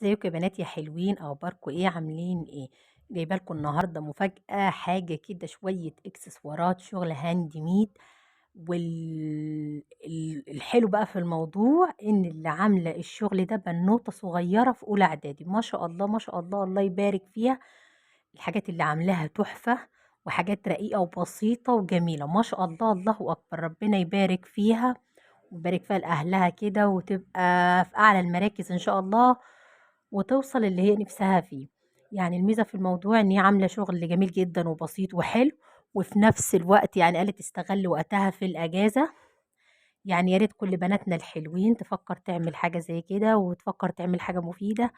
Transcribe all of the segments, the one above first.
ازيكم يا بنات يا حلوين، اخباركم ايه؟ عاملين ايه؟ جايبه لكم النهارده مفاجاه، حاجه كده شويه اكسسوارات شغل هاند ميد. والحلو بقى في الموضوع ان اللي عامله الشغل ده بنوته صغيره في اولى اعدادي، ما شاء الله ما شاء الله، الله يبارك فيها. الحاجات اللي عاملاها تحفه، وحاجات رقيقه وبسيطه وجميله، ما شاء الله، الله اكبر، ربنا يبارك فيها ويبارك فيها لأهلها كده، وتبقى في أعلى المراكز إن شاء الله، وتوصل اللي هي نفسها فيه. يعني الميزة في الموضوع إن هي عاملة شغل جميل جدا وبسيط وحلو، وفي نفس الوقت يعني قالت تستغل وقتها في الأجازة. يعني يا ريت كل بناتنا الحلوين تفكر تعمل حاجة زي كده، وتفكر تعمل حاجة مفيدة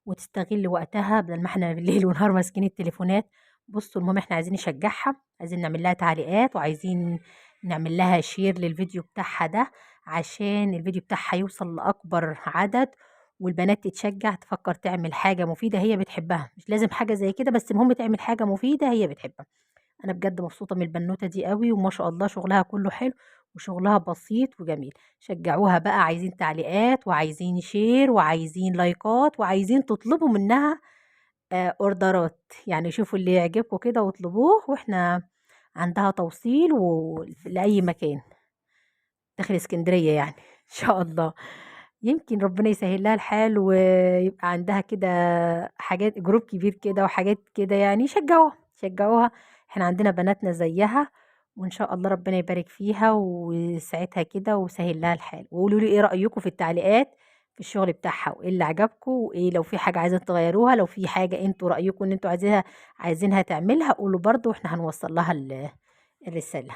وتستغل وقتها، بدل ما احنا بالليل ونهار ماسكين التليفونات. بصوا، المهم احنا عايزين نشجعها، عايزين نعمل لها تعليقات، وعايزين نعمل لها شير للفيديو بتاعها ده، عشان الفيديو بتاعها يوصل لأكبر عدد، والبنات تتشجع تفكر تعمل حاجة مفيدة هي بتحبها. مش لازم حاجة زي كده، بس المهم تعمل حاجة مفيدة هي بتحبها. انا بجد مبسوطه من البنوته دي قوي، وما شاء الله شغلها كله حلو، وشغلها بسيط وجميل. شجعوها بقى، عايزين تعليقات وعايزين شير وعايزين لايكات وعايزين تطلبوا منها اوردرات. يعني شوفوا اللي يعجبكم كده واطلبوه، واحنا عندها توصيل لأي مكان داخل اسكندرية يعني ان شاء الله. يمكن ربنا يسهل لها الحال ويبقى عندها كده حاجات، جروب كبير كده وحاجات كده، يعني شجعوها شجعوها. احنا عندنا بناتنا زيها، وان شاء الله ربنا يبارك فيها ويسعدها كده ويسهل لها الحال. وقولوا لي ايه رأيكم في التعليقات في الشغل بتاعها، وايه اللي عجبكم، وايه لو في حاجة عايزين تغيروها، لو في حاجة انتوا رأيكم ان انتوا عايزينها تعملها، قولوا برضو، واحنا هنوصل لها الرسالة.